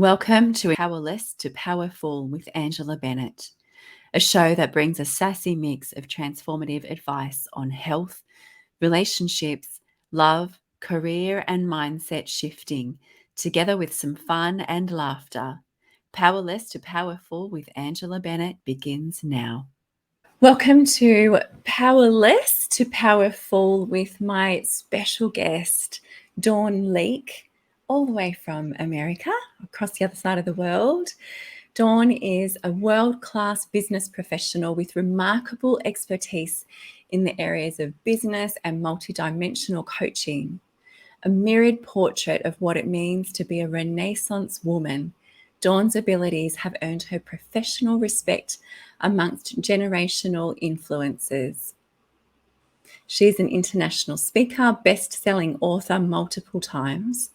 Welcome to Powerless to Powerful with Angela Bennett, a show that brings a sassy mix of transformative advice on health, relationships, love, career, and mindset shifting, together with some fun and laughter. Powerless to Powerful with Angela Bennett begins now. Welcome to Powerless to Powerful with my special guest, Dawn Lieck, all the way from America, across the other side of the world. Dawn is a world-class business professional with remarkable expertise in the areas of business and multidimensional coaching, a mirrored portrait of what it means to be a Renaissance woman. Dawn's abilities have earned her professional respect amongst generational influencers. She's an international speaker, best-selling author multiple times,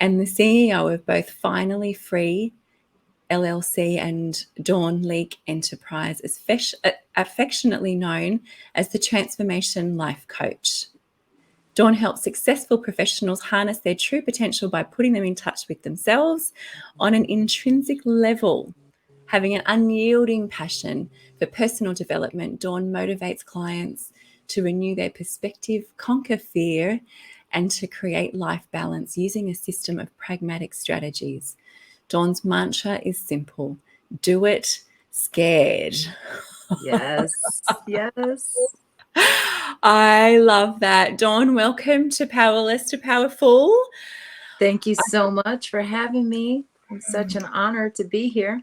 and the CEO of both Finally Free LLC and Dawn Lieck Enterprise, is affectionately known as the Transformation Life Coach. Dawn helps successful professionals harness their true potential by putting them in touch with themselves on an intrinsic level. Having an unyielding passion for personal development, Dawn motivates clients to renew their perspective, conquer fear, and to create life balance using a system of pragmatic strategies. Dawn's mantra is simple: do it scared. Yes, yes. I love that. Dawn, welcome to Powerless to Powerful. Thank you so much for having me. It's such an honor to be here.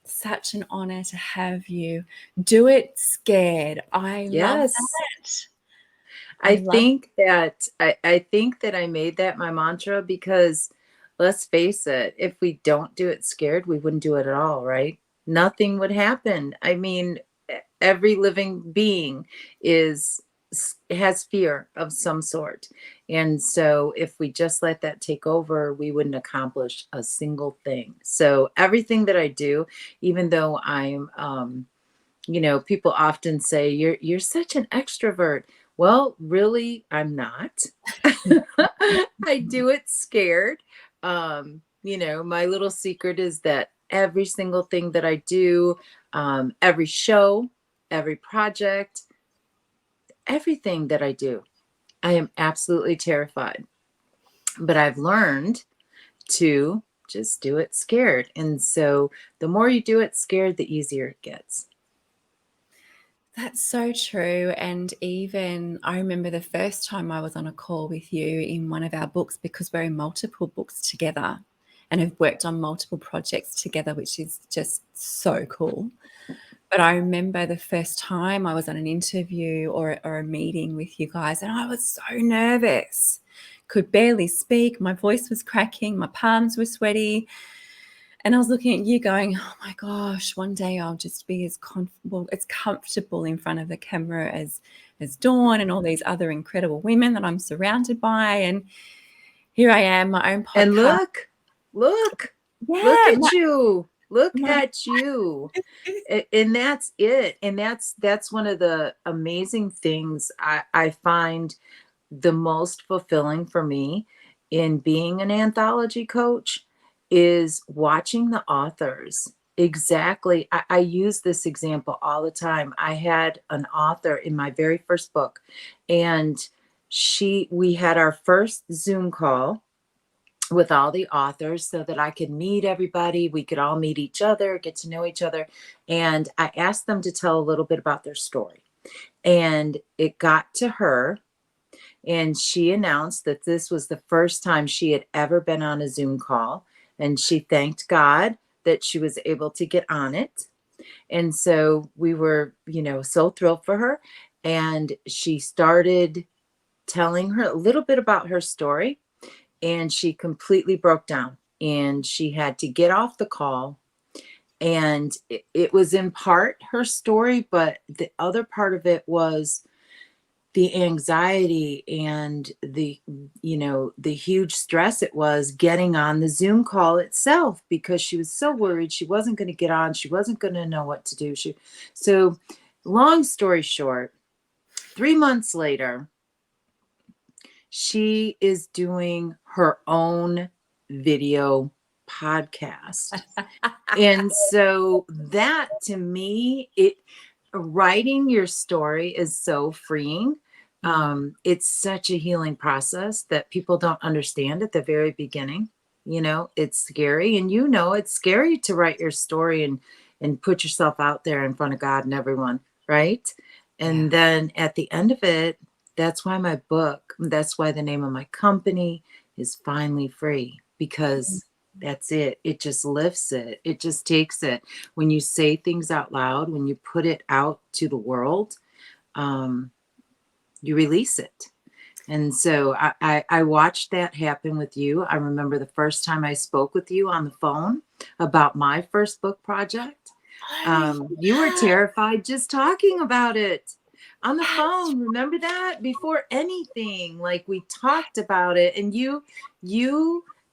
Such an honor to have you. Do it scared. I love Yes. that. I think that I made that my mantra because let's face it, if we don't do it scared, we wouldn't do it at all, right? Nothing would happen. I mean, every living being has fear of some sort. And so if we just let that take over, we wouldn't accomplish a single thing. So everything that I do, even though I'm people often say you're such an extrovert. Well, really, I'm not. I do it scared. My little secret is that every single thing that I do, every show, every project, everything that I do, I am absolutely terrified. But I've learned to just do it scared. And so the more you do it scared, the easier it gets. That's so true. And even I remember the first time I was on a call with you in one of our books, because we're in multiple books together and have worked on multiple projects together, which is just so cool. But I remember the first time I was on an interview or a meeting with you guys, and I was so nervous, could barely speak. My voice was cracking, my palms were sweaty. And I was looking at you going, oh my gosh, one day I'll just be as comfortable in front of the camera as Dawn and all these other incredible women that I'm surrounded by. And here I am, my own podcast. And look at you. Look at you. And that's it. And that's one of the amazing things I find the most fulfilling for me in being an anthology coach is watching the authors. Exactly. I use this example all the time. I had an author in my very first book, and we had our first Zoom call with all the authors so that I could meet everybody. We could all meet each other, get to know each other. And I asked them to tell a little bit about their story. And it got to her, and she announced that this was the first time she had ever been on a Zoom call. And she thanked God that she was able to get on it. And so we were, so thrilled for her. And she started telling her a little bit about her story. And she completely broke down, and she had to get off the call. And it was in part her story, but the other part of it was the anxiety and the huge stress it was getting on the Zoom call itself, because she was so worried she wasn't going to get on. She wasn't going to know what to do. So long story short, 3 months later, she is doing her own video podcast. And so that, to me, writing your story is so freeing. It's such a healing process that people don't understand at the very beginning. It's scary, and it's scary to write your story and put yourself out there in front of God and everyone, right? And then at the end of it, that's why that's why the name of my company is Finally Free, because that's it. It just lifts it. It just takes it. When you say things out loud, when you put it out to the world, you release it. And so I watched that happen with you. I remember the first time I spoke with you on the phone about my first book project. You were terrified just talking about it on the phone. Remember that? Before anything, like, we talked about it, and you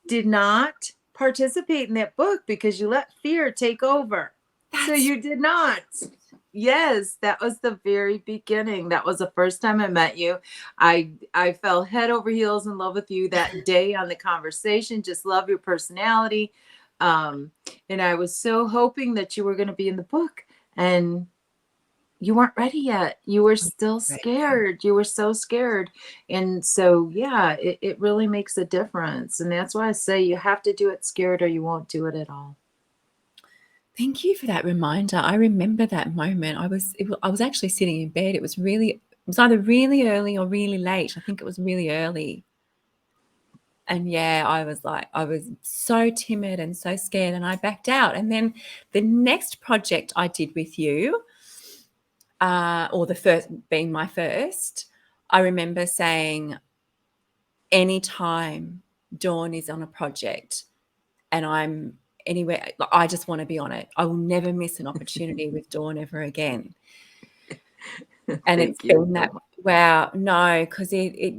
did not participate in that book because you let fear take over. So you did not. Yes, that was the very beginning. That was the first time I met you. I fell head over heels in love with you that day on the conversation. Just love your personality. And I was so hoping that you were going to be in the book, and you weren't ready yet. You were still scared. You were so scared. And so, yeah, it really makes a difference. And that's why I say you have to do it scared, or you won't do it at all. Thank you for that reminder. I remember that moment. I was actually sitting in bed. It was either really early or really late. I think it was really early. And yeah, I was so timid and so scared, and I backed out. And then the next project I did with you, or the first being my first, I remember saying, anytime Dawn is on a project and I'm anywhere, I just want to be on it. I will never miss an opportunity with Dawn ever again. And it's been that, wow, no, because it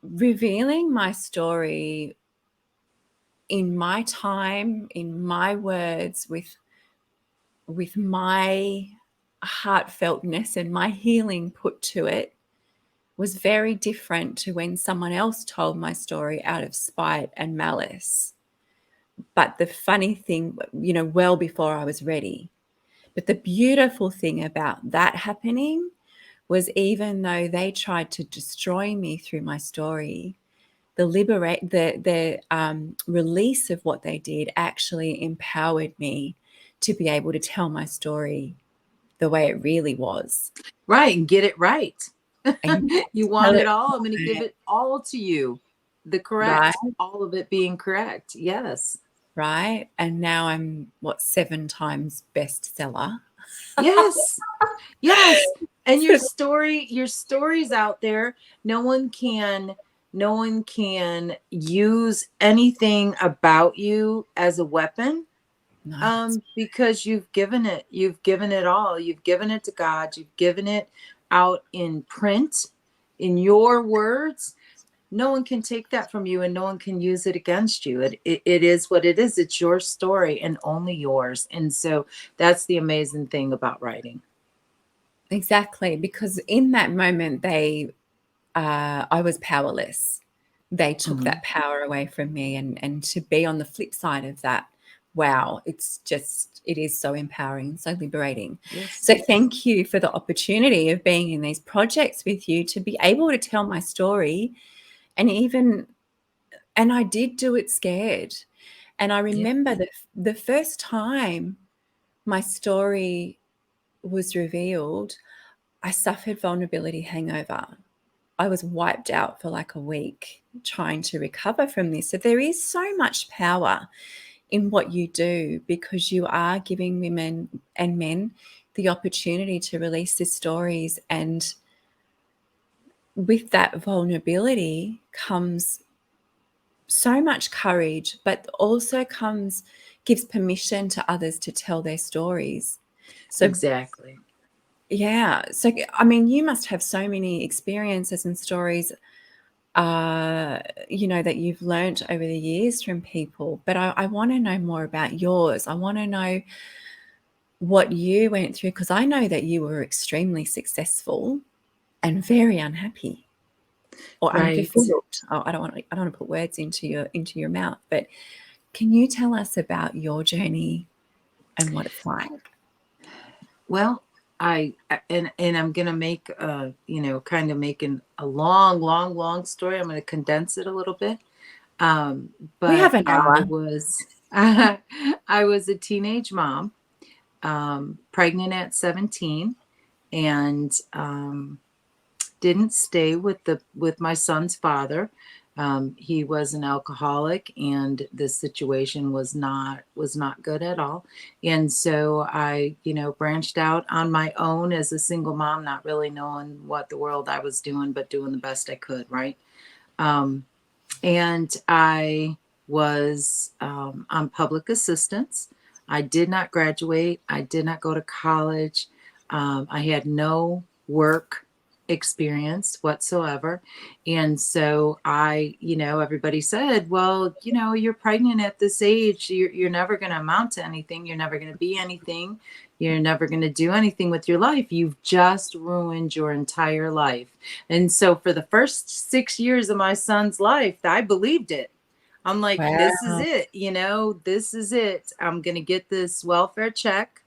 revealing my story in my time, in my words, with my heartfeltness and my healing put to it, was very different to when someone else told my story out of spite and malice. But the funny thing, well before I was ready. But the beautiful thing about that happening was, even though they tried to destroy me through my story, the release of what they did actually empowered me to be able to tell my story the way it really was. Right, and get it right. You want it all. I'm going to right. give it all to you. The correct, all of it being correct. Yes. Right. And now I'm 7 times bestseller. Yes. Yes. And your story's out there. No one can use anything about you as a weapon. No, because you've given it all. You've given it to God. You've given it out in print, in your words. No one can take that from you, and no one can use it against you. It is what it is. It's your story and only yours. And so that's the amazing thing about writing. exactly. Because in that moment, I was powerless. They took that power away from me, and to be on the flip side of that, wow, it is so empowering, so liberating. Yes. So thank you for the opportunity of being in these projects with you, to be able to tell my story. And I did do it scared. And I remember the first time my story was revealed, I suffered vulnerability hangover. I was wiped out for like a week trying to recover from this. So there is so much power in what you do, because you are giving women and men the opportunity to release their stories. And with that vulnerability comes so much courage, but also gives permission to others to tell their stories. So Exactly. yeah. So, I mean, you must have so many experiences and stories, that you've learnt over the years from people. But I want to know more about yours. I want to know what you went through, because I know that you were extremely successful and very unhappy or Right. unfulfilled. Oh, I don't want to put words into your mouth, but Can you tell us about your journey and what it's like? Well, and I'm gonna make kind of making a long story. I'm gonna condense it a little bit. We have But an I hour. was I was a teenage mom, pregnant at 17, and didn't stay with my son's father. He was an alcoholic, and the situation was not good at all. And so I, branched out on my own as a single mom, not really knowing what the world I was doing, but doing the best I could, right? Um, and I was on public assistance. I did not graduate. I did not go to college. I had no work experience whatsoever. And so everybody said, well, you're pregnant at this age. You're never going to amount to anything. You're never going to be anything. You're never going to do anything with your life. You've just ruined your entire life. And so for the first 6 years of my son's life, I believed it. I'm like, this is Wow. it. This is it. I'm going to get this welfare check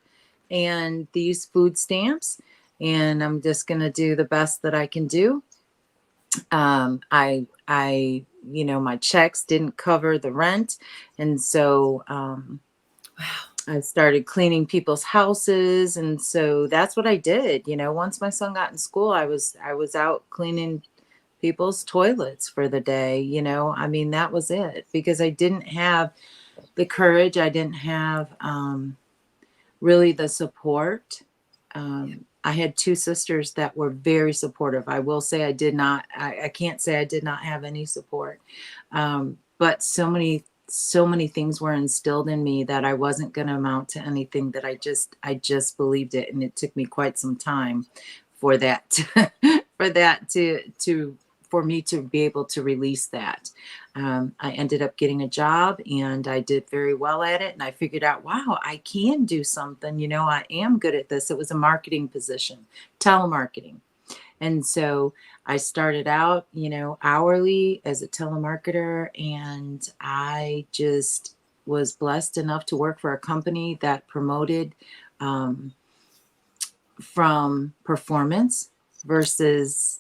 and these food stamps, and I'm just going to do the best that I can do. My checks didn't cover the rent. And so, Wow. I started cleaning people's houses. And so that's what I did. Once my son got in school, I was out cleaning people's toilets for the day. I mean, that was it, because I didn't have the courage. I didn't have really the support. I had two sisters that were very supportive. I will say I can't say I did not have any support. But so many things were instilled in me that I wasn't going to amount to anything, that I just believed it. And it took me quite some time for that, for that for me to be able to release that. I ended up getting a job, and I did very well at it. And I figured out, wow, I can do something. I am good at this. It was a marketing position, telemarketing. And so I started out, hourly as a telemarketer, and I just was blessed enough to work for a company that promoted from performance versus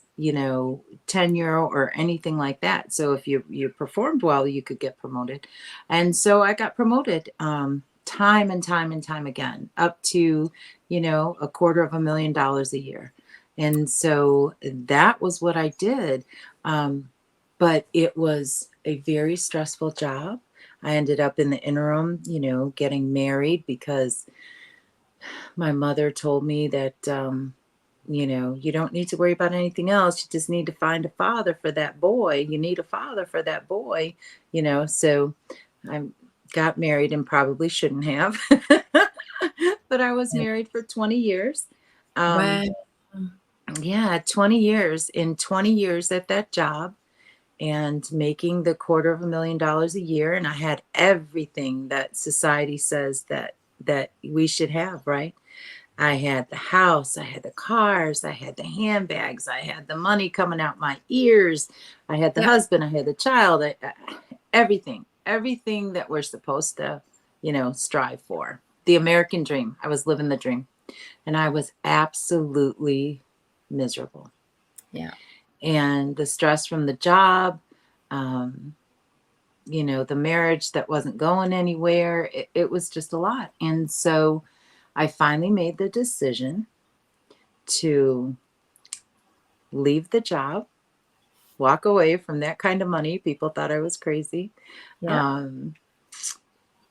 tenure or anything like that. So if you performed well, you could get promoted. And so I got promoted time and time and time again, up to $250,000 a year. And so that was what I did. But it was a very stressful job. I ended up in the interim, getting married, because my mother told me that you don't need to worry about anything else. You just need to find a father for that boy. You need a father for that boy. So I got married, and probably shouldn't have. But I was married for 20 years. Wow. Yeah, 20 years. In 20 years at that job, and making the $250,000 a year, and I had everything that society says that we should have, right? I had the house, I had the cars, I had the handbags, I had the money coming out my ears, I had the Yep. husband, I had the child, everything that we're supposed to, strive for. The American dream. I was living the dream, and I was absolutely miserable. Yeah. And the stress from the job, um, the marriage that wasn't going anywhere, it was just a lot. And so I finally made the decision to leave the job, walk away from that kind of money. People thought I was crazy. Yep. Um,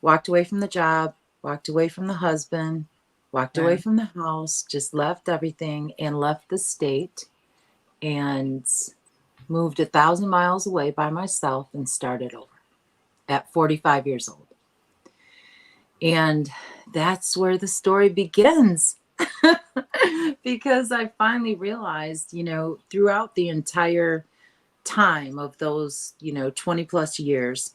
Walked away from the job, walked away from the husband, walked away Wow. from the house, just left everything and left the state, and moved 1,000 miles away by myself and started over at 45 years old. And that's where the story begins. Because I finally realized, throughout the entire time of those, 20 plus years,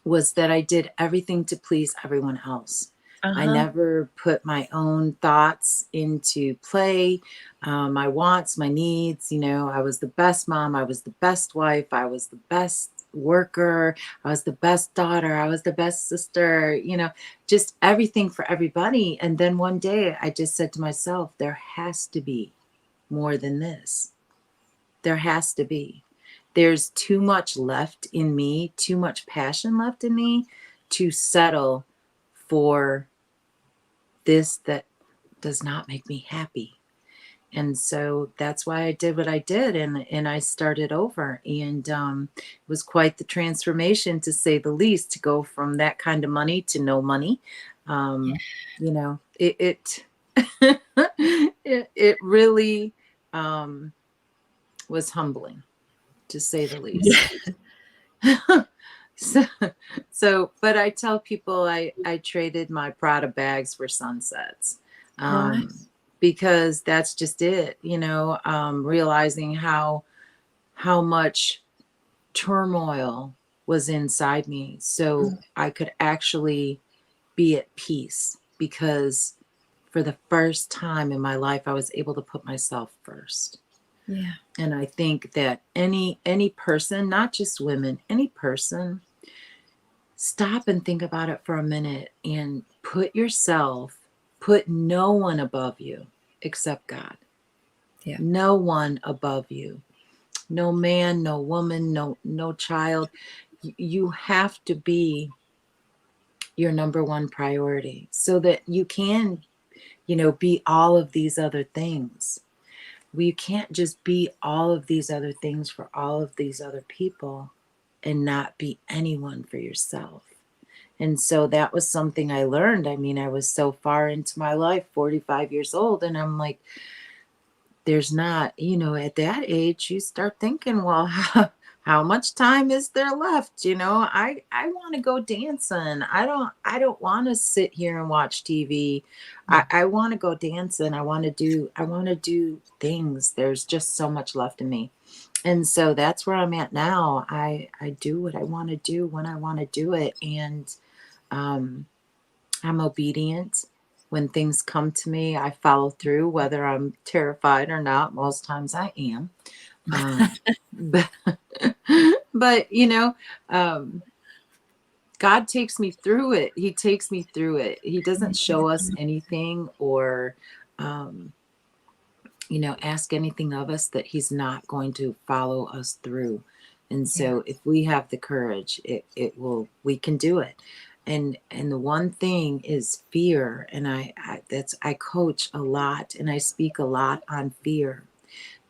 was that I did everything to please everyone else. I Uh-huh. never put my own thoughts into play, my wants, my needs. I was the best mom. I was the best wife. I was the best worker. I was the best daughter. I was the best sister, just everything for everybody. And then one day I just said to myself, there has to be more than this. There has to be. There's too much left in me, too much passion left in me to settle for this that does not make me happy. And so that's why I did what I did, and I started over. And it was quite the transformation, to say the least, to go from that kind of money to no money. It it really was humbling, to say the least. But I tell people I traded my Prada bags for sunsets. Right. Because that's just it, realizing how much turmoil was inside me, so I could actually be at peace, because for the first time in my life I was able to put myself first. Yeah. And I think that any person, not just women, any person, stop and think about it for a minute and put no one above you except God. Yeah. No one above you. No man, no woman, no child. You have to be your number one priority, so that you can, be all of these other things. You can't just be all of these other things for all of these other people and not be anyone for yourself. And so that was something I learned. I mean, I was so far into my life, 45 years old, and I'm like, there's not, at that age, you start thinking, well, how much time is there left? I want to go dancing. I don't want to sit here and watch TV. I want to go dancing. I want to do things. There's just so much left in me. And so that's where I'm at now. I do what I want to do when I want to do it. And I'm obedient. When things come to me, I follow through, whether I'm terrified or not. Most times I am. But, but God takes me through it. He takes me through it. He doesn't show us anything, or, ask anything of us that he's not going to follow us through. And so if we have the courage, we can do it. And the one thing is fear. And I coach a lot, and I speak a lot on fear,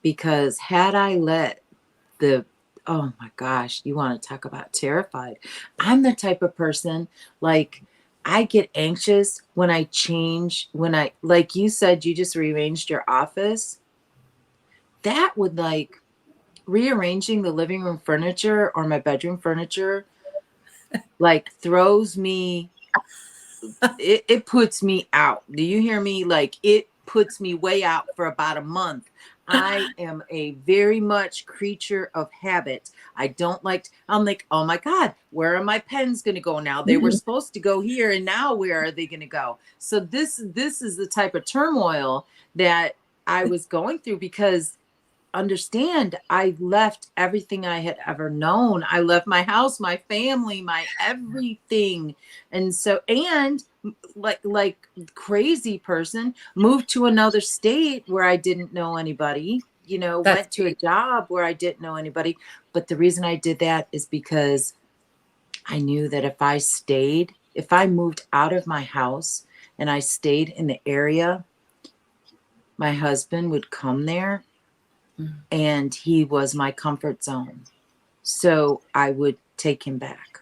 because had I let oh my gosh, you want to talk about terrified. I'm the type of person, like, I get anxious when I change, like you said, you just rearranged your office. That would, like, rearranging the living room furniture or my bedroom furniture, like, throws me, it puts me out. Do you hear me? Like, it puts me way out for about a month. I am a very much creature of habit. I don't like, I'm like, oh my God, where are my pens going to go now? They were supposed to go here, and now where are they going to go? So this is the type of turmoil that I was going through, because understand, I left everything I had ever known. I left my house, my family, my everything. And so, and like crazy person, moved to another state where I didn't know anybody, That's went to a job where I didn't know anybody. But the reason I did that is because I knew that if I moved out of my house and I stayed in the area, my husband would come there, and he was my comfort zone. So I would take him back.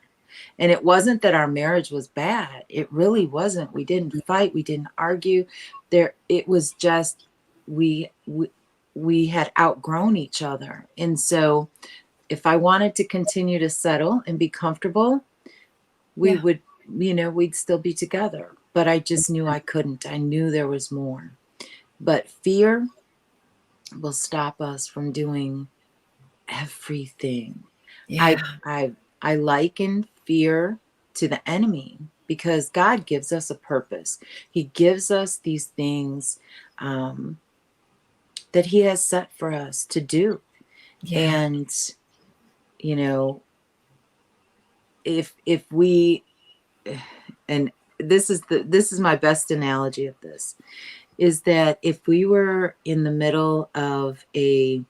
And it wasn't that our marriage was bad. It really wasn't. We didn't fight. We didn't argue. It was just we had outgrown each other. And so if I wanted to continue to settle and be comfortable, we would, we'd still be together. But I just knew I couldn't. I knew there was more. But fear will stop us from doing everything. yeah. I liken fear to the enemy, because God gives us a purpose. He gives us these things that he has set for us to do. Yeah. And, you know, if we, and this is my best analogy of this, is that if we were in the middle of a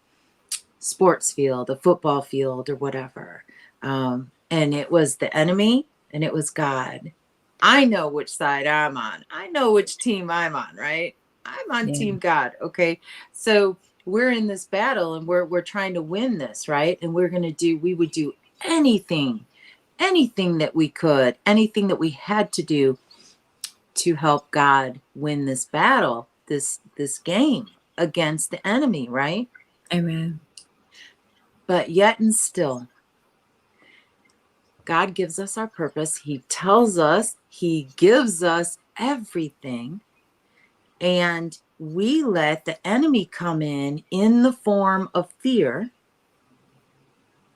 sports field, a football field, or whatever, and it was the enemy and it was God, I know which side I'm on. I know which team I'm on, right? I'm on Yeah. Team God. Okay. So we're in this battle and we're trying to win this, right? And we would do anything, anything that we could, anything that we had to do to help God win this battle, this game against the enemy, right? Amen. But yet and still, God gives us our purpose. He tells us, He gives us everything. And we let the enemy come in the form of fear,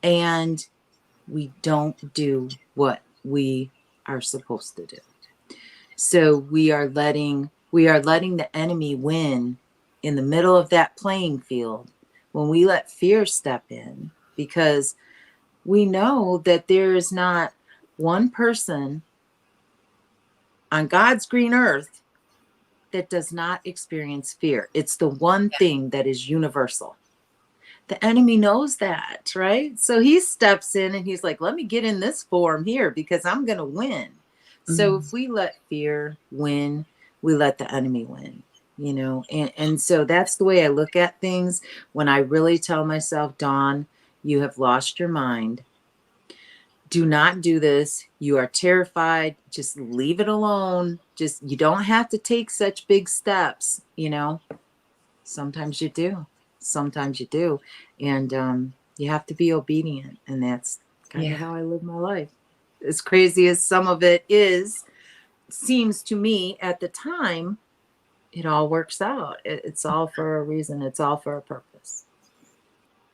and we don't do what we are supposed to do. So we are letting the enemy win in the middle of that playing field when we let fear step in, because we know that there is not one person on God's green earth that does not experience fear. It's the one thing that is universal. The enemy knows that, right? So he steps in and he's like, let me get in this form here because I'm going to win. So if we let fear win, we let the enemy win, and so that's the way I look at things. When I really tell myself, Dawn, you have lost your mind. Do not do this. You are terrified. Just leave it alone. You don't have to take such big steps, Sometimes you do. Sometimes you do. And you have to be obedient. And that's kind of Yeah. how I live my life. As crazy as some of it seems to me at the time, it all works out. It's all for a reason. It's all for a purpose.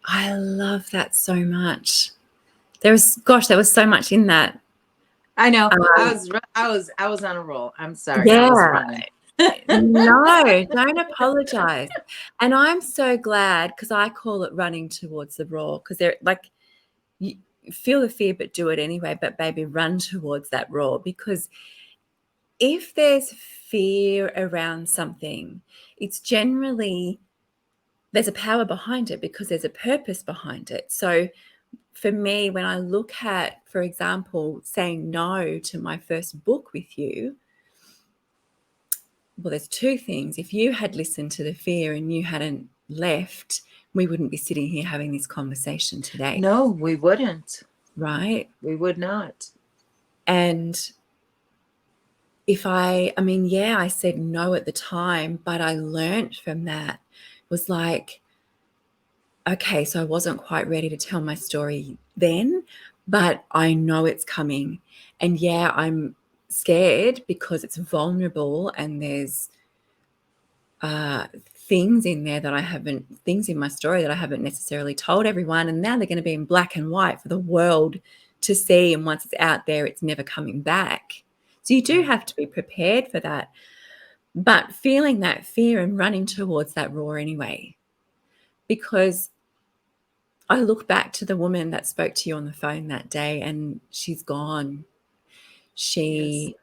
I love that so much. There was so much in that. I know. I was on a roll. I'm sorry. I was Yeah. running. No, don't apologize. And I'm so glad, because I call it running towards the roar, because they're like, you feel the fear, but do it anyway. But baby, run towards that roar, because if there's fear around something, it's generally, there's a power behind it because there's a purpose behind it. So for me, when I look at, for example, saying no to my first book with you, well, there's two things. If you had listened to the fear and you hadn't left, we wouldn't be sitting here having this conversation today. No, we wouldn't. Right? We would not. And I said no at the time, but I learned from that. It was like, okay, so I wasn't quite ready to tell my story then, but I know it's coming. And yeah, I'm scared because it's vulnerable and there's things in there things in my story that I haven't necessarily told everyone. And now they're going to be in black and white for the world to see. And once it's out there, it's never coming back. So you do have to be prepared for that. But feeling that fear and running towards that roar anyway, because I look back to the woman that spoke to you on the phone that day and she's gone. Yes.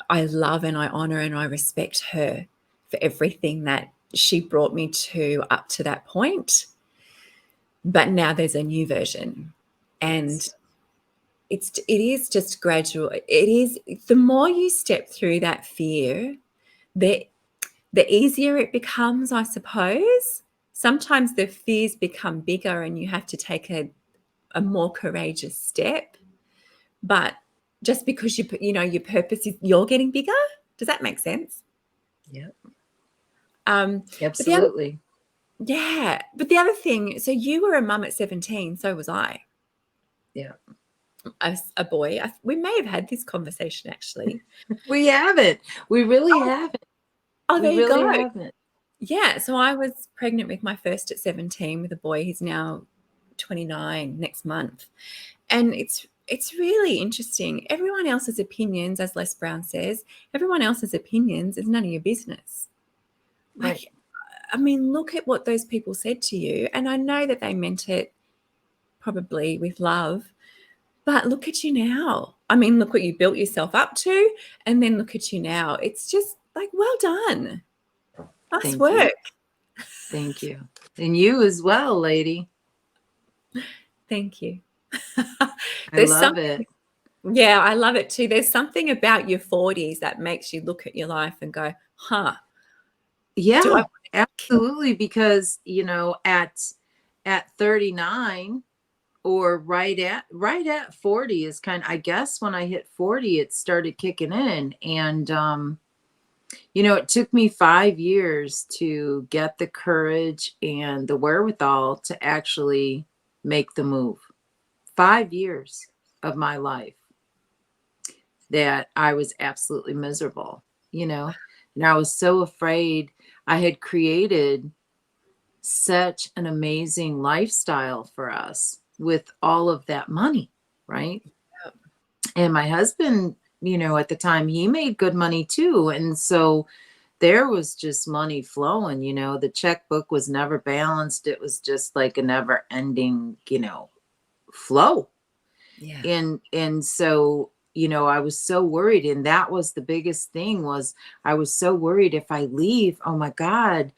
I love and I honor and I respect her for everything that she brought me to up to that point. But now there's a new version. And yes. it is just gradual. It is, the more you step through that fear, the easier it becomes, I suppose. Sometimes the fears become bigger and you have to take a more courageous step. But just because your purpose is, you're getting bigger. Does that make sense? Yep. But the other, Absolutely. yeah. But the other thing, so you were a mum at 17, so was I. Yeah. A boy. We may have had this conversation actually. We haven't. We really haven't. Oh, We there you really go. haven't. Yeah. So I was pregnant with my first at 17 with a boy. He's now 29 next month. And it's really interesting. Everyone else's opinions, as Les Brown says, everyone else's opinions is none of your business. Right. Like, I mean, look at what those people said to you. And I know that they meant it probably with love, But look at you now. I mean, look what you built yourself up to, and then look at you now. It's just like, well done. Nice Thank you. work. Thank you. And you as well, lady. Thank you. I There's love something, it. yeah, I love it too. There's something about your 40s that makes you look at your life and go, huh, do I Yeah, want to kill? absolutely. Because, at 39, or right at 40 is I guess when I hit 40, it started kicking in. And it took me 5 years to get the courage and the wherewithal to actually make the move. 5 years of my life that I was absolutely miserable, and I was so afraid. I had created such an amazing lifestyle for us with all of that money, right? And my husband, at the time, he made good money too. And so there was just money flowing, the checkbook was never balanced. It was just like a never ending, flow. Yeah. And so, I was so worried. And that was the biggest thing, was I was so worried, if I leave, oh my God.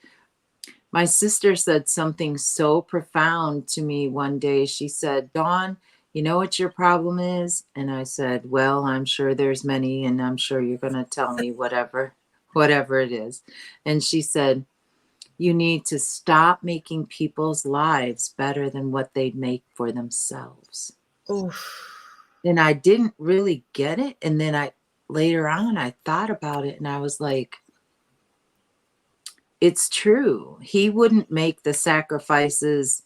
My sister said something so profound to me one day. She said, Dawn, you know what your problem is? And I said, well, I'm sure there's many, and I'm sure you're going to tell me whatever it is. And she said, you need to stop making people's lives better than what they'd make for themselves. Oof. And I didn't really get it. And then later on, I thought about it, and I was like, it's true. He wouldn't make the sacrifices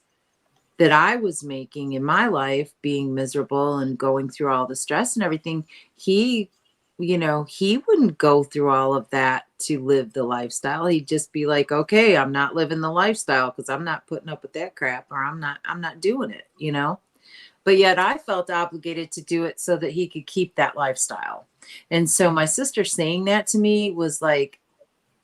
that I was making in my life, being miserable and going through all the stress and everything. He wouldn't go through all of that to live the lifestyle. He'd just be like, okay, I'm not living the lifestyle because I'm not putting up with that crap, or I'm not doing it. But yet I felt obligated to do it so that he could keep that lifestyle. And so my sister saying that to me was like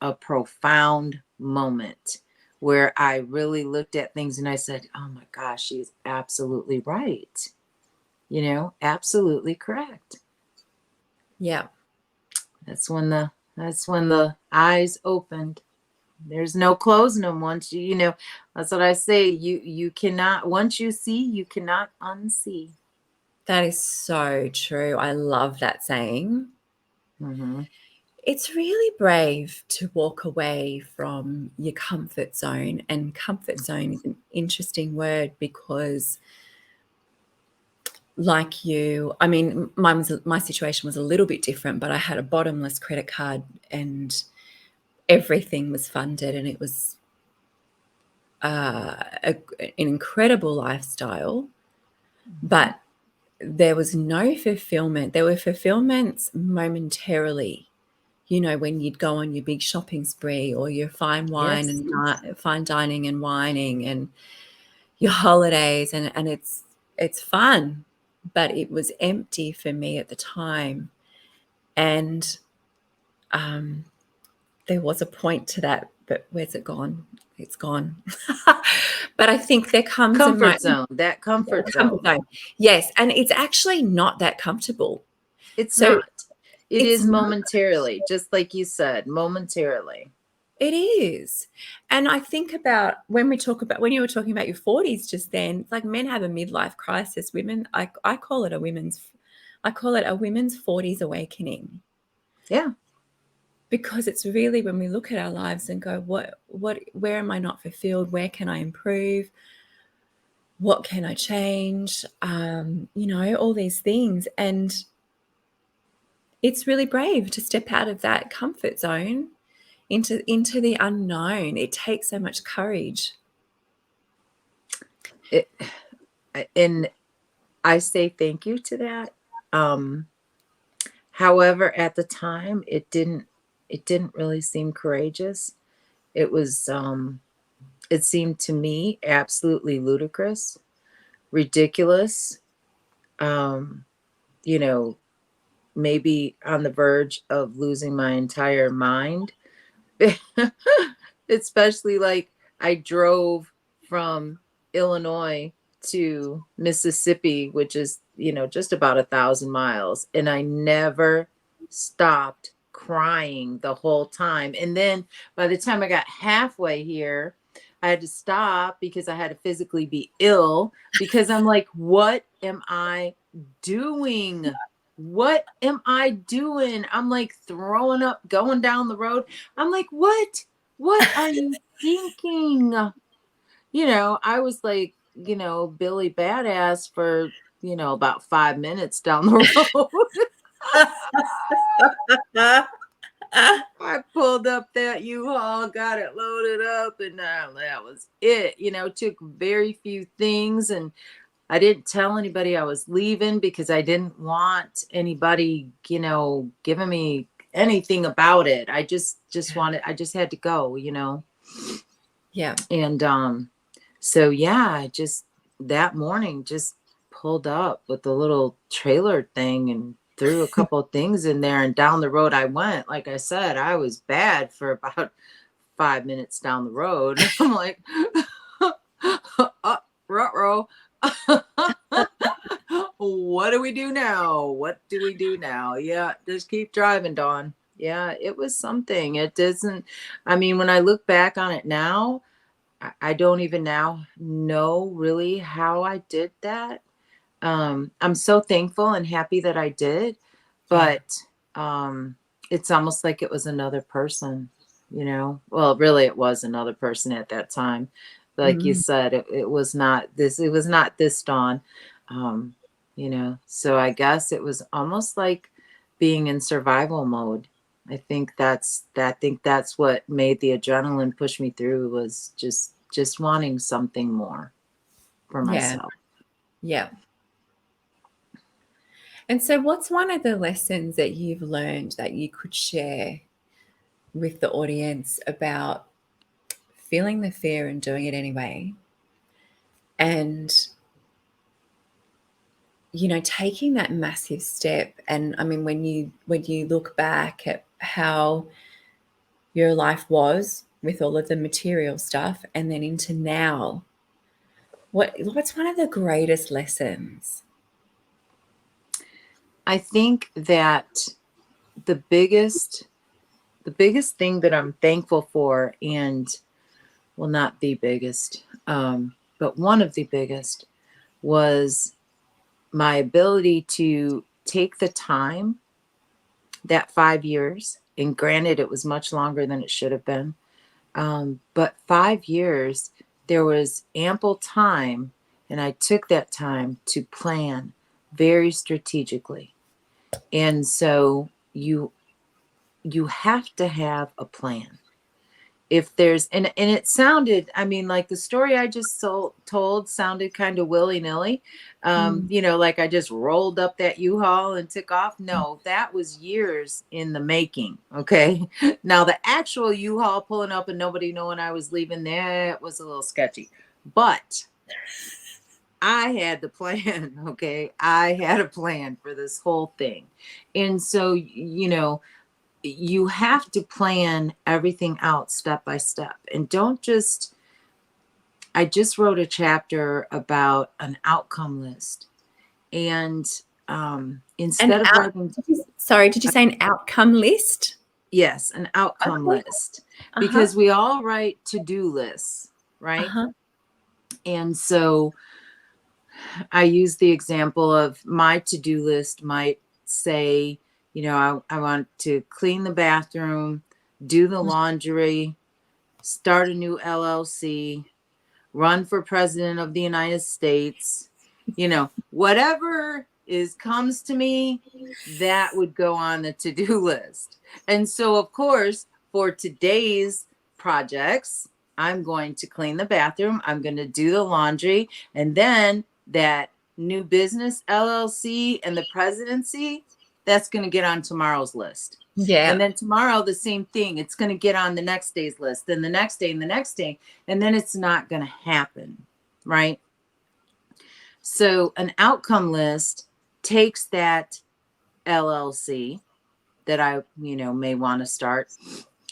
a profound moment, where I really looked at things and I said, oh my gosh, she's absolutely right. Absolutely correct. Yeah. That's when the eyes opened. There's no closing them. Once that's what I say. You cannot, once you see, you cannot unsee. That is so true. I love that saying. Mm-hmm. It's really brave to walk away from your comfort zone. And comfort zone is an interesting word because, like you, I mean, my situation was a little bit different, but I had a bottomless credit card and everything was funded, and it was an incredible lifestyle, but there was no fulfillment. There were fulfillments momentarily, when you'd go on your big shopping spree, or your fine wine Yes. and fine dining and wining, and your holidays, and it's fun, but it was empty for me at the time. And there was a point to that, but where's it gone? It's gone. But I think there comes a Comfort moment. zone. That comfort Comfort zone. zone. Yes, and it's actually not that comfortable. It's So not. It it's is not. momentarily, just like you said, momentarily. It is. And I think about when you were talking about your 40s just then, it's like men have a midlife crisis. Women, I call it a women's 40s awakening, Yeah. because it's really when we look at our lives and go, where am I not fulfilled? Where can I improve? What can I change? All these things. And it's really brave to step out of that comfort zone into the unknown. It takes so much courage. It, and I say thank you to that. However, at the time, it didn't really seem courageous. It seemed to me absolutely ludicrous, ridiculous. Um, you know, maybe on the verge of losing my entire mind. Especially, like, I drove from Illinois to Mississippi, which is just about 1,000 miles. And I never stopped crying the whole time. And then by the time I got halfway here, I had to stop because I had to physically be ill, because I'm like, what am I doing? What am I doing? I'm like throwing up, going down the road. I'm like, what are you thinking? I was like, Billy Badass for, about 5 minutes down the road. I pulled up that U-Haul, got it loaded up, and that was it. Took very few things, and I didn't tell anybody I was leaving because I didn't want anybody, giving me anything about it. I just I just had to go. Yeah. And so yeah, I just that morning just pulled up with the little trailer thing and threw a couple of things in there, and down the road I went. Like I said, I was bad for about 5 minutes down the road. I'm like, ruh-roh. What do we do now? What do we do now? Yeah, just keep driving, Dawn. Yeah, it was something. It doesn't, I mean, when I look back on it now, I don't even now know really how I did that. I'm so thankful and happy that I did, Yeah. but it's almost like it was another person, Well, really, it was another person at that time. Like you said, it was not this. It was not this Dawn, um, So I guess it was almost like being in survival mode. I think that's what made the adrenaline push me through, was just wanting something more for Yeah. myself. Yeah. And so, what's one of the lessons that you've learned that you could share with the audience about feeling the fear and doing it anyway? And, taking that massive step. And I mean, when you look back at how your life was with all of the material stuff and then into now, what's one of the greatest lessons? I think that the biggest thing that I'm thankful for, and well, not the biggest, but one of the biggest, was my ability to take the time, that 5 years, and granted, it was much longer than it should have been. But 5 years, there was ample time, and I took that time to plan very strategically. And so you have to have a plan. If there's and it sounded, I mean, like the story I just told sounded kind of willy-nilly, like I just rolled up that U-Haul and took off. No, that was years in the making. Okay. Now the actual U-Haul pulling up and nobody knowing I was leaving, that was a little sketchy, but I had the plan. Okay, I had a plan for this whole thing. And so you have to plan everything out step by step, and don't just I just wrote a chapter about an outcome list. And And instead of writing, did you say an outcome list? yes, an outcome Okay. list, Uh-huh. because we all write to-do lists, right? Uh-huh. And so I use the example of my to-do list might say, I want to clean the bathroom, do the laundry, start a new LLC, run for president of the United States, whatever comes to me, that would go on the to-do list. And so, of course, for today's projects, I'm going to clean the bathroom, I'm going to do the laundry, and then that new business LLC and the presidency, that's going to get on tomorrow's list. And Yeah. then tomorrow, the same thing. It's going to get on the next day's list, and the next day, and the next day. And then it's not going to happen, right? So an outcome list takes that LLC that I, may want to start,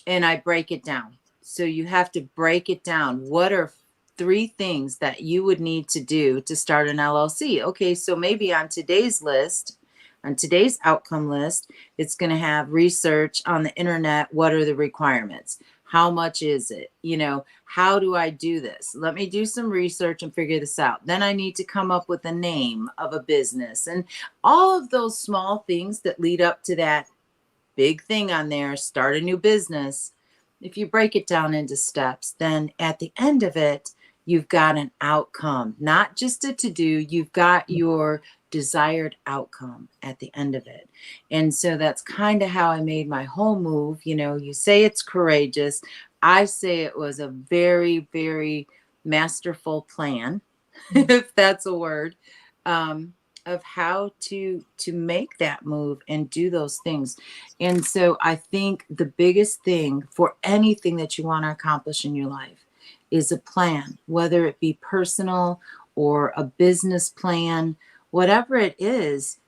and I break it down. So you have to break it down. What are 3 things that you would need to do to start an LLC. Okay, so maybe on today's list, on today's outcome list, it's going to have research on the internet. What are the requirements? How much is it? How do I do this? Let me do some research and figure this out. Then I need to come up with a name of a business and all of those small things that lead up to that big thing on there, start a new business. If you break it down into steps, then at the end of it, you've got an outcome, not just a to-do. You've got your desired outcome at the end of it. And so that's kind of how I made my whole move. You say it's courageous. I say it was a very, very masterful plan, if that's a word, of how to make that move and do those things. And so I think the biggest thing for anything that you want to accomplish in your life is a plan, whether it be personal or a business plan, whatever it is.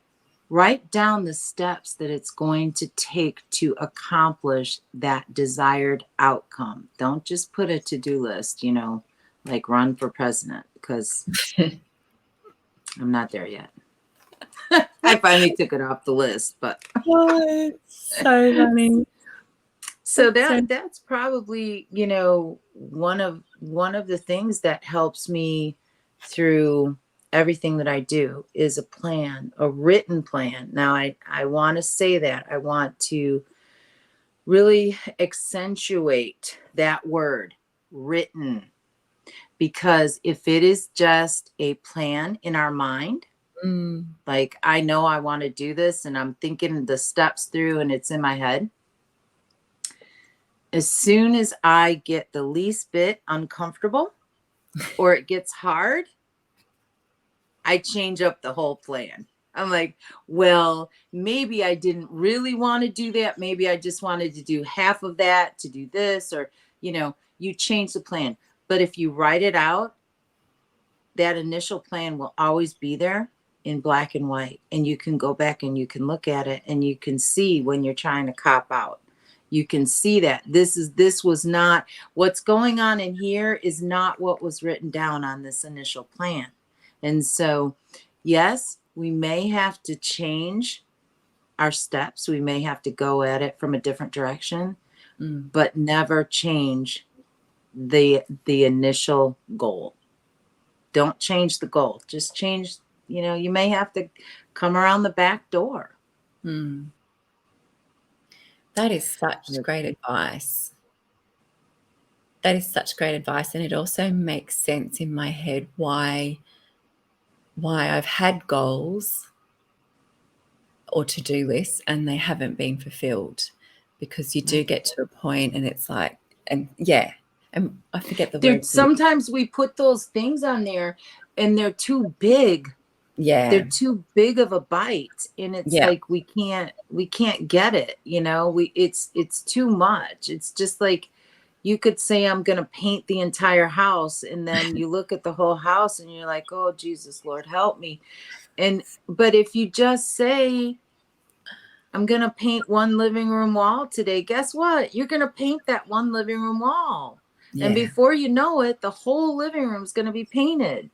Write down the steps that it's going to take to accomplish that desired outcome. Don't just put a to-do list, like run for president, because I'm not there yet. I finally took it off the list, but it's so funny. So that's probably, one of the things that helps me through everything that I do is a plan, a written plan. Now I want to say that I want to really accentuate that word, written, because if it is just a plan in our mind, like I know I want to do this and I'm thinking the steps through and it's in my head, as soon as I get the least bit uncomfortable or it gets hard, I change up the whole plan. I'm like, well, maybe I didn't really want to do that. Maybe I just wanted to do half of that to do this, or, you change the plan. But if you write it out, that initial plan will always be there in black and white. And you can go back and you can look at it and you can see when you're trying to cop out. You can see that this was not what's going on in here, is not what was written down on this initial plan. And so, yes, we may have to change our steps. We may have to go at it from a different direction, but never change the initial goal. Don't change the goal. Just change, you may have to come around the back door. That is such great advice. That is such great advice. And it also makes sense in my head why I've had goals or to-do lists and they haven't been fulfilled, because you do get to a point and it's like, and I forget the word. Sometimes we put those things on there and they're too big. Yeah. They're too big of a bite. And it's like, we can't get it. It's too much. It's just like, you could say, I'm going to paint the entire house. And then you look at the whole house and you're like, oh, Jesus, Lord, help me. But if you just say, I'm going to paint one living room wall today, guess what? You're going to paint that one living room wall. Yeah. And before you know it, the whole living room is going to be painted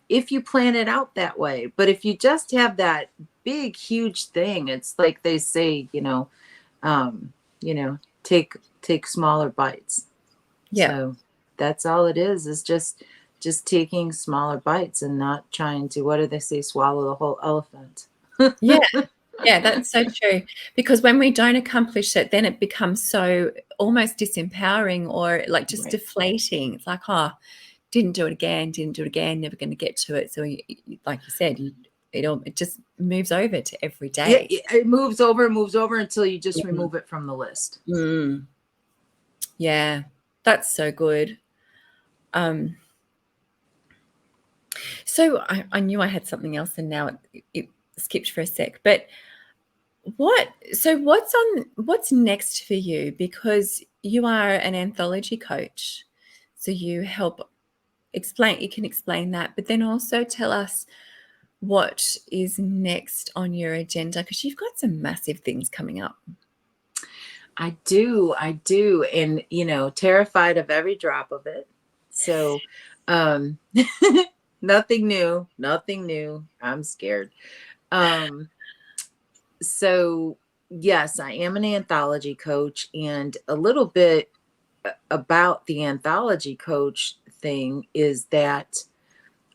if you plan it out that way. But if you just have that big, huge thing, it's like they say, take smaller bites. Yeah. So that's all it is just taking smaller bites and not trying to, what do they say, swallow the whole elephant. Yeah. Yeah, that's so true. Because when we don't accomplish it, then it becomes so almost disempowering or like just deflating. It's like, oh, didn't do it again, never going to get to it. So like you said, it just moves over to every day. Yeah, it moves over until you just remove it from the list. Yeah, that's so good. So I knew I had something else and now it skipped for a sec. But what's next for you? Because you are an anthology coach. So you can explain that, but then also tell us what is next on your agenda, because you've got some massive things coming up. I do. And, terrified of every drop of it. So Um, nothing new, nothing new. I'm scared. Um, so yes, I am an anthology coach, and a little bit about the anthology coach thing is that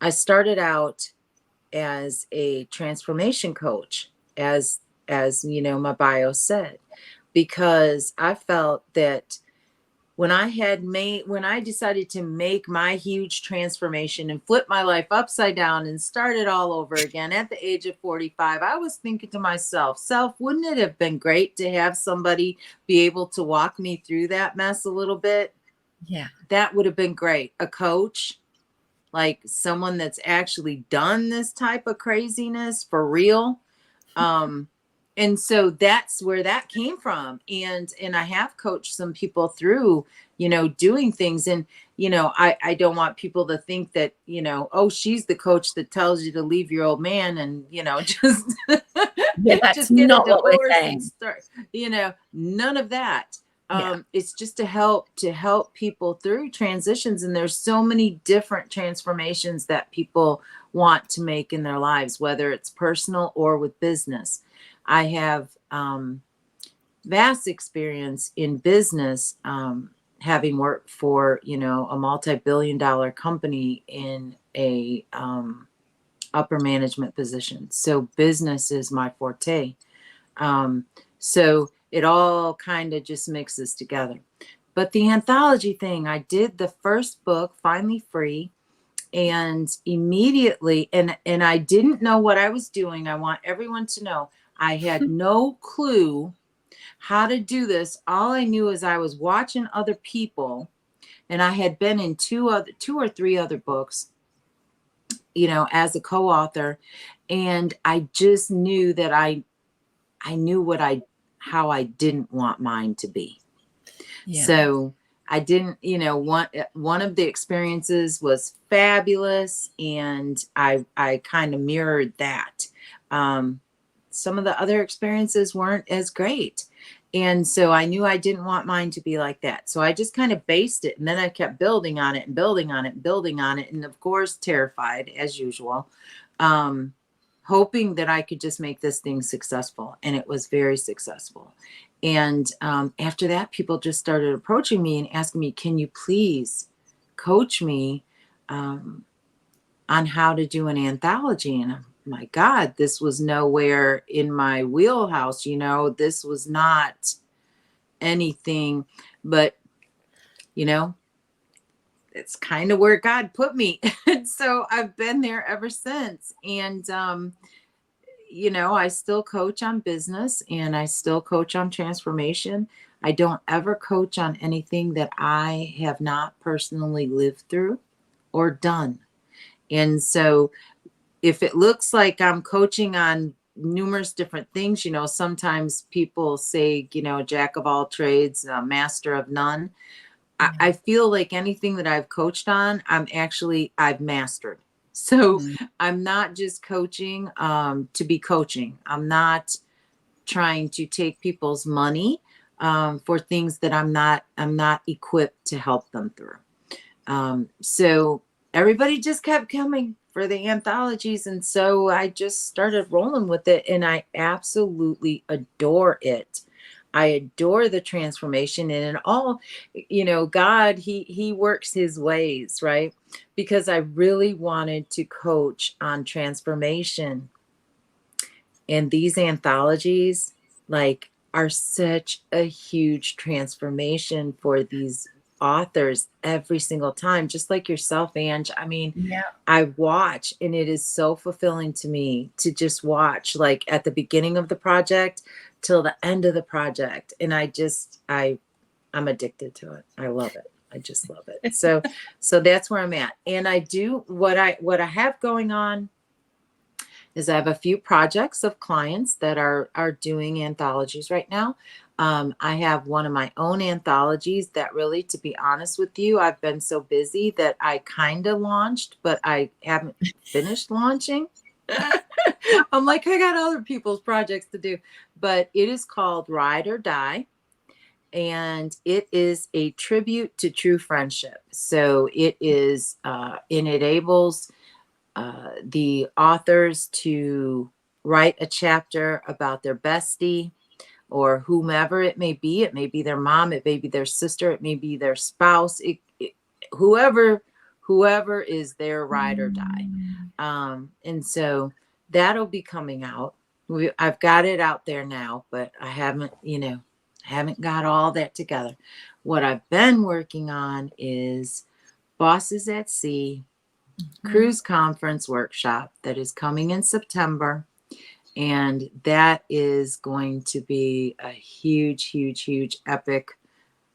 I started out as a transformation coach, as you know, my bio said, because I felt that when I decided to make my huge transformation and flip my life upside down and start it all over again at the age of 45, I was thinking to myself, wouldn't it have been great to have somebody be able to walk me through that mess a little bit? Yeah. That would have been great. A coach, like someone that's actually done this type of craziness for real. And so that's where that came from. And I have coached some people through, doing things. And, I don't want people to think that, oh, she's the coach that tells you to leave your old man and, just Yeah, that's just get a not what we're divorce and saying. start, none of that. Yeah. It's just to help people through transitions. And there's so many different transformations that people want to make in their lives, whether it's personal or with business. I have vast experience in business, having worked for, a multi-billion-dollar company in a upper management position. So business is my forte. So it all kind of just mixes together. But the anthology thing, I did the first book, Finally Free, and immediately, and I didn't know what I was doing. I want everyone to know I had no clue how to do this. All I knew is I was watching other people, and I had been in two or three other books, as a co-author, and I just knew that I knew how I didn't want mine to be. Yeah. So I didn't, one of the experiences was fabulous, and I kind of mirrored that. Some of the other experiences weren't as great. And so I knew I didn't want mine to be like that. So I just kind of based it, and then I kept building on it and building on it and building on it. And of course, terrified as usual, hoping that I could just make this thing successful. And it was very successful. And after that, people just started approaching me and asking me, can you please coach me on how to do an anthology? And my God, this was nowhere in my wheelhouse. This was not anything, but, it's kind of where God put me. And so I've been there ever since. And, I still coach on business, and I still coach on transformation. I don't ever coach on anything that I have not personally lived through or done. And so if it looks like I'm coaching on numerous different things, sometimes people say, jack of all trades, master of none. I feel like anything that I've coached on, I've mastered. So I'm not just coaching to be coaching. I'm not trying to take people's money for things that I'm not equipped to help them through. So everybody just kept coming for the anthologies, and so I just started rolling with it, and I absolutely adore it. I adore the transformation, and in all, God, he works his ways, right? Because I really wanted to coach on transformation, and these anthologies, like, are such a huge transformation for these authors every single time, just like yourself, Ange. I mean, Yeah. I watch, and it is so fulfilling to me to just watch, like, at the beginning of the project till the end of the project. And I'm addicted to it. I love it. I just love it. So that's where I'm at. And I do what I have going on is I have a few projects of clients that are doing anthologies right now. I have one of my own anthologies that really, to be honest with you, I've been so busy that I kind of launched, but I haven't finished launching. I'm like, I got other people's projects to do, but it is called Ride or Die. and it is a tribute to true friendship. So it is, it enables the authors to write a chapter about their bestie or whomever it may be. It may be their mom, it may be their sister, it may be their spouse, whoever is their ride or die. And so that'll be coming out. I've got it out there now, but I haven't got all that together. What I've been working on is Bosses at Sea cruise conference workshop that is coming in September. And that is going to be a huge, huge, huge epic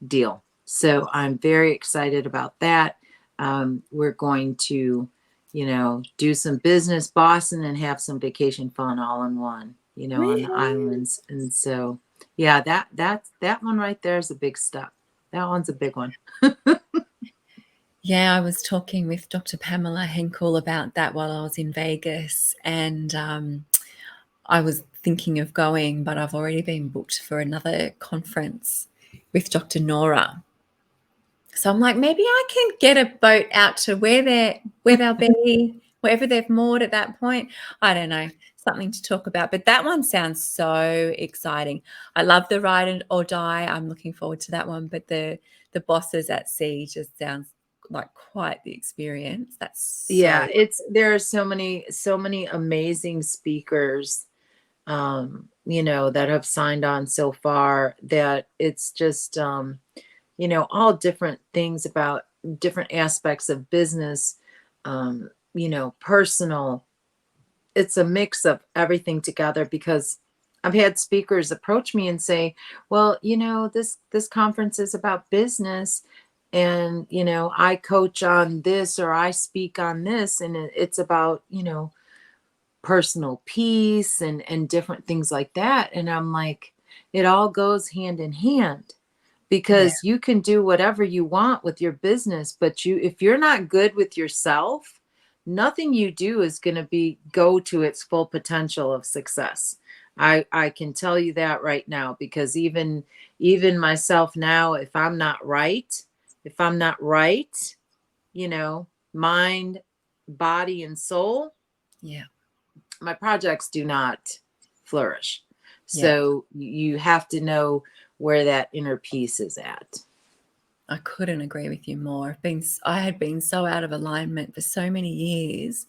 deal. So I'm very excited about that. We're going to, do some business bossing and have some vacation fun all in one, on the islands. And so, yeah, that one right there is a big step. That one's a big one. Yeah, I was talking with Dr. Pamela Henkel about that while I was in Vegas, and I was thinking of going, but I've already been booked for another conference with Dr. Nora. So I'm like, maybe I can get a boat out to where they'll be, wherever they've moored at that point. I don't know, something to talk about. But that one sounds so exciting. I love the Ride or Die. I'm looking forward to that one. But the Bosses at Sea just sounds like quite the experience. That's Yeah, there are so many amazing speakers, that have signed on so far, that it's just all different things about different aspects of business, personal. It's a mix of everything together, because I've had speakers approach me and say, well, this conference is about business, and I coach on this, or I speak on this, and it's about personal peace and different things like that. And I'm like, it all goes hand in hand, because you can do whatever you want with your business, but if you're not good with yourself, nothing you do is going to go to its full potential of success. I can tell you that right now, because even myself now, if I'm not right, mind, body, and soul, my projects do not flourish. So you have to know where that inner peace is at. I couldn't agree with you more. I had been so out of alignment for so many years,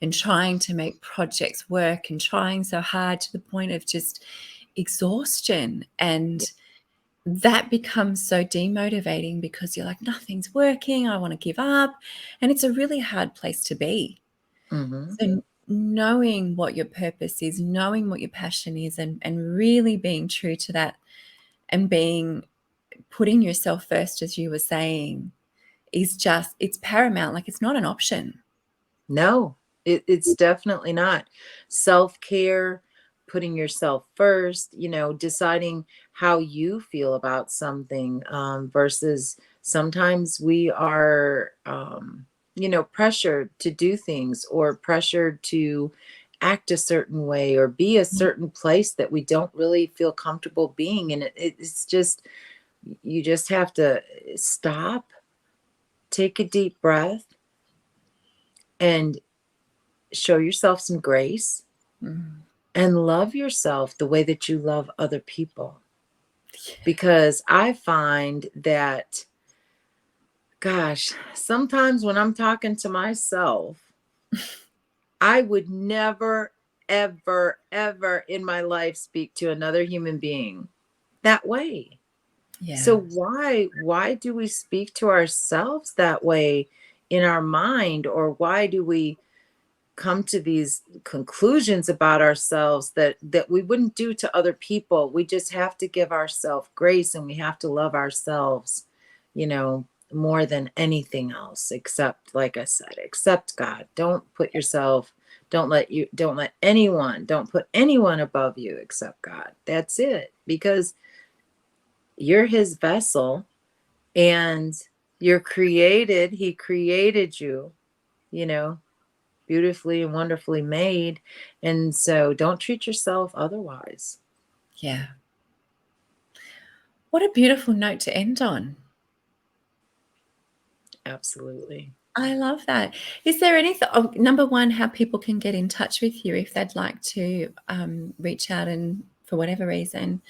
and trying to make projects work and trying so hard to the point of just exhaustion. And that becomes so demotivating, because you're like, nothing's working. I want to give up. And it's a really hard place to be. Mm-hmm. So knowing what your purpose is, knowing what your passion is, and really being true to that, and putting yourself first, as you were saying, it's paramount. Like, it's not an option. No, it's definitely not. Self-care, putting yourself first, deciding how you feel about something, versus sometimes we are, pressured to do things, or pressured to act a certain way, or be a certain place that we don't really feel comfortable being. And it's just, you just have to stop, take a deep breath, and show yourself some grace, and love yourself the way that you love other people. Because I find that, gosh, sometimes when I'm talking to myself, I would never, ever, ever in my life speak to another human being that way. So why do we speak to ourselves that way in our mind? Or why do we come to these conclusions about ourselves that we wouldn't do to other people? We just have to give ourselves grace, and we have to love ourselves, more than anything else, except, like I said, except God. Don't put anyone above you except God. That's it. Because you're his vessel, and you're created. He created you, beautifully and wonderfully made. And so don't treat yourself otherwise. Yeah. What a beautiful note to end on. Absolutely. I love that. Is there anything, number one, how people can get in touch with you if they'd like to reach out and for whatever reason,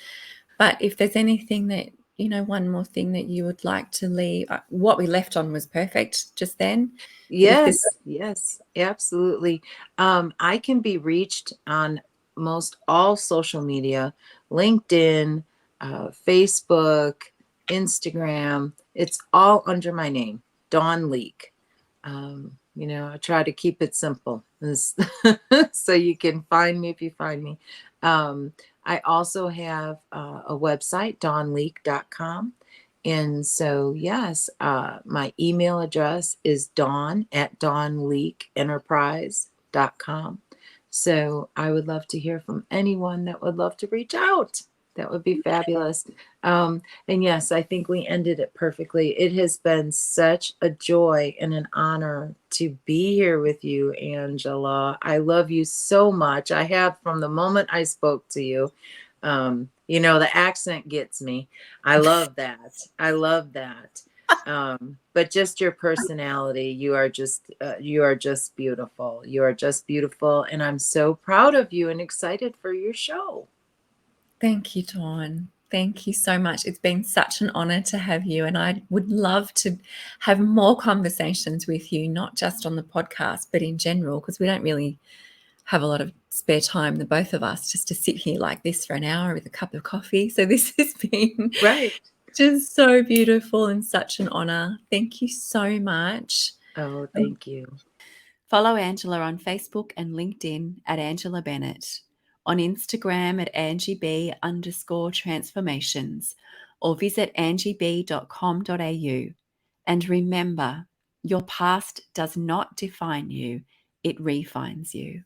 but if there's anything that, one more thing that you would like to leave, what we left on was perfect just then. But if there's, Yes, absolutely. I can be reached on most all social media, LinkedIn, Facebook, Instagram. It's all under my name, Dawn Lieck. I try to keep it simple so you can find me if you find me. I also have a website, dawnleek.com. And so, yes, my email address is dawn@dawnleackenterprise.com. So I would love to hear from anyone that would love to reach out. That would be fabulous. And yes, I think we ended it perfectly. It has been such a joy and an honor to be here with you, Angela. I love you so much. I have from the moment I spoke to you. The accent gets me. I love that. I love that. But just your personality, you are just beautiful. You are just beautiful, and I'm so proud of you and excited for your show. Thank you, Dawn. Thank you so much. It's been such an honor to have you, and I would love to have more conversations with you, not just on the podcast, but in general, because we don't really have a lot of spare time, the both of us, just to sit here like this for an hour with a cup of coffee. So this has been Right. just so beautiful and such an honor. Thank you so much. Oh, thank you. Follow Angela on Facebook and LinkedIn at Angela Bennett, on Instagram at angieb_transformations, or visit angieb.com.au. And remember, your past does not define you, it refines you.